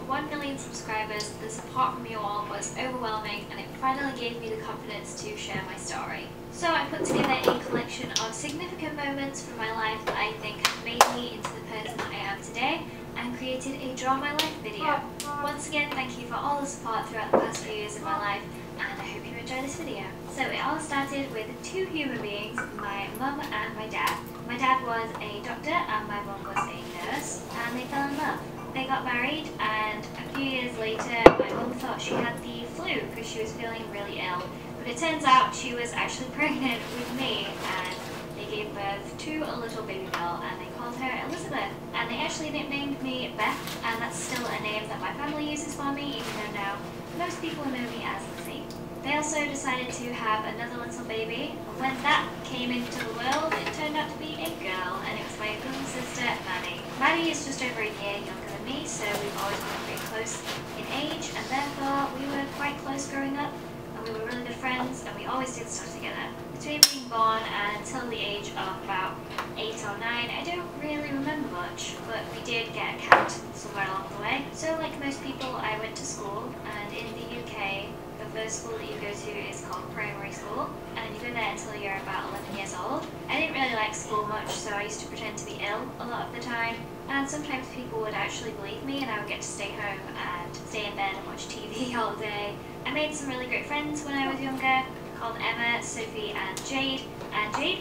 1 million subscribers, the support from you all was overwhelming and it finally gave me the confidence to share my story. So I put together a collection of significant moments from my life that I think have made me into the person that I am today, and created a Draw My Life video. Once again, thank you for all the support throughout the past few years of my life, and I hope you enjoy this video. So it all started with two human beings, my mum and my dad. My dad was a doctor and my mum was a nurse, and they fell in love. They got married, and a few years later my mum thought she had the flu because she was feeling really ill. But it turns out she was actually pregnant with me, and they gave birth to a little baby girl and they called her Elizabeth. And they actually nicknamed me Beth, and that's still a name that my family uses for me, even though now most people know me as Lizzie. They also decided to have another little baby. When that came into the world, it turned out to be a girl, and it was my little sister, Maddie. Maddie is just over a year younger than me, so we've always been very close in age, and therefore we were quite close growing up, and we were really good friends, and we always did stuff together. Between being born and until the age of about 8 or 9, I don't really remember much, but we did get a cat somewhere along the way. So like most people, I went to school, and in the UK, the first school that you go to is called primary school, and you go there until you're about 11 years old. I didn't really like school much, so I used to pretend to be ill a lot of the time, and sometimes people would actually believe me and I would get to stay home and stay in bed and watch TV all day. I made some really great friends when I was younger, called Emma, Sophie and Jade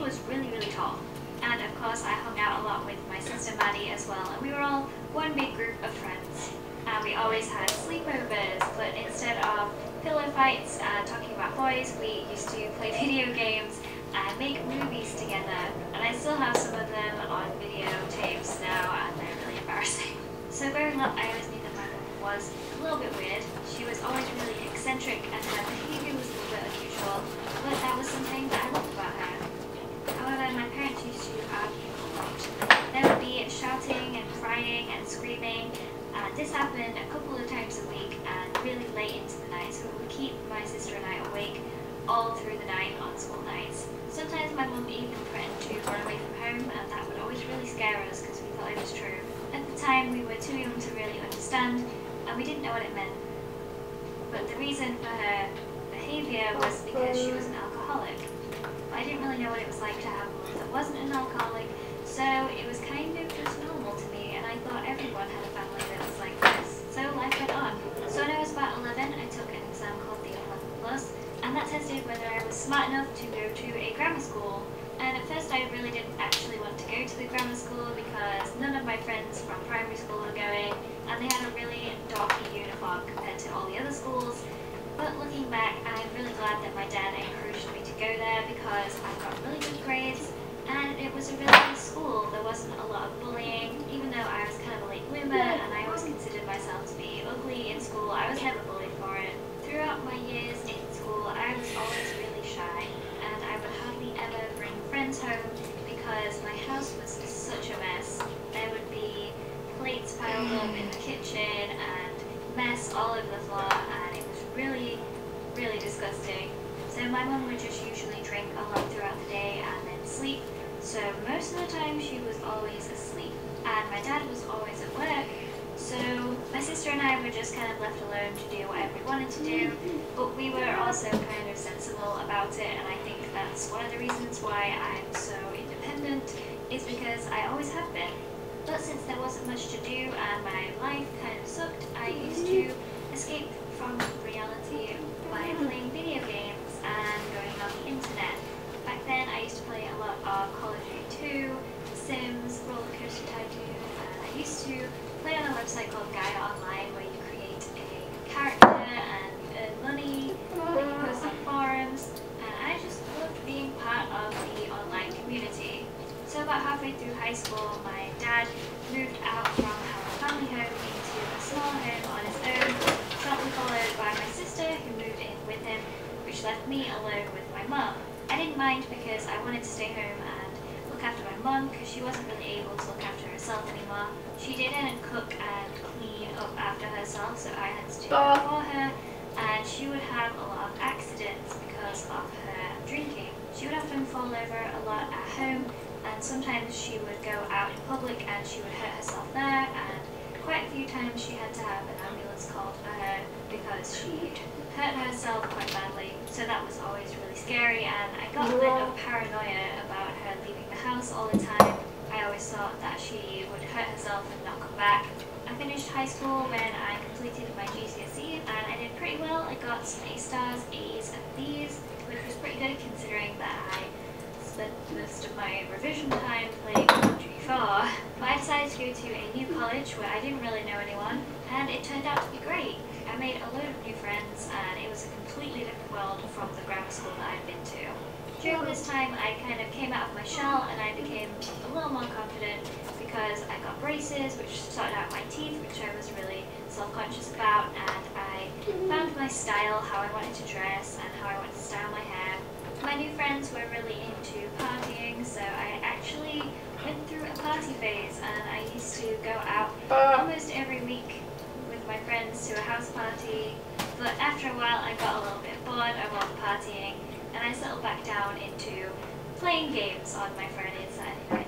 was really, really tall. And of course I hung out a lot with my sister Maddie as well, and we were all one big group of friends. And we always had sleepovers, but instead of pillow fights and talking about boys, we used to play video games and make movies together. And I still have some of them on videotapes now, and they're really embarrassing. So growing up, I always knew that my mum was a little bit weird. She was always really eccentric and her behaviour was a little bit unusual, but that was something that I loved about her. However, my parents used to argue a lot. There would be shouting and crying and screaming. This happened a couple of times a week and really late into the night, so it would keep my sister and I awake all through the night on school nights. Sometimes my mum even threatened to run away from home, and that would always really scare us because we thought it was true. At the time we were too young to really understand, and we didn't know what it meant. But the reason for her behaviour was because she was an alcoholic. But I didn't really know what it was like to have a mum that wasn't an alcoholic, so it was kind of just normal to me, and I thought everyone had a family that was like this. So life went on. So when I was about 11, I took an exam called the 11+, and that tested whether I was smart enough to go to a grammar school. And at first I really didn't actually want to go to the grammar school because none of my friends from primary school were going, and they had a really dorky uniform compared to all the other schools. But looking back, I'm really glad that my dad encouraged me to go there because I got really good grades, and it was a really nice school. There wasn't a lot of bullying, even though I was kind of a late bloomer and I always considered myself to be ugly in school. I was never bullied for it. Throughout my years in school, I was always really shy, and I would hardly ever bring friends home because my house was such a mess. There would be plates piled up in the kitchen and mess all over the floor, and it was really, really disgusting. So my mum would just usually drink a lot throughout the day and then sleep. So most of the time she was always asleep, and my dad was always at work. So my sister and I were just kind of left alone to do whatever we wanted to do, but we were also kind of sensible about it, and I think that's one of the reasons why I'm so independent, is because I always have been. But since there wasn't much to do and my life kind of sucked, I used to escape from reality by playing video games and going on the internet. Back then I used to play a lot of Call of Duty 2, Sims, Roller Coaster Tycoon, and I used to play on a website called Gaia Online where you create a character and earn money, and you post on forums, and I just loved being part of the online community. So about halfway through high school, my dad moved out from our family home into a small home on his own, shortly followed by my sister who moved in with him, which left me alone with my mum. I didn't mind because I wanted to stay home and look after my mum because she wasn't really able to look after herself anymore. She didn't cook and clean up after herself, so I had to do that for her, and she would have a lot of accidents because of her drinking. She would often fall over a lot at home, and sometimes she would go out in public and she would hurt herself there, and quite a few times she had to have an was called for her because she hurt herself quite badly. So that was always really scary, and I got a bit of paranoia about her leaving the house all the time. I always thought that she would hurt herself and not come back. I finished high school when I completed my GCSE, and I did pretty well. I got some A stars, A's, and B's, which was pretty good considering that I spent most of my revision time playing G4. But I decided to go to a new college where I didn't really know anyone, and it turned out to be great. I made a load of new friends, and it was a completely different world from the grammar school that I'd been to. During this time, I kind of came out of my shell and I became a little more confident because I got braces, which sorted out my teeth, which I was really self-conscious about, and I found my style, how I wanted to dress, and how I wanted to style my hair. My new friends were really into partying, so I actually went through a party phase, and I used to go out almost every week with my friends to a house party, but after a while I got a little bit bored of all the partying, and I settled back down into playing games on my Friday and Saturday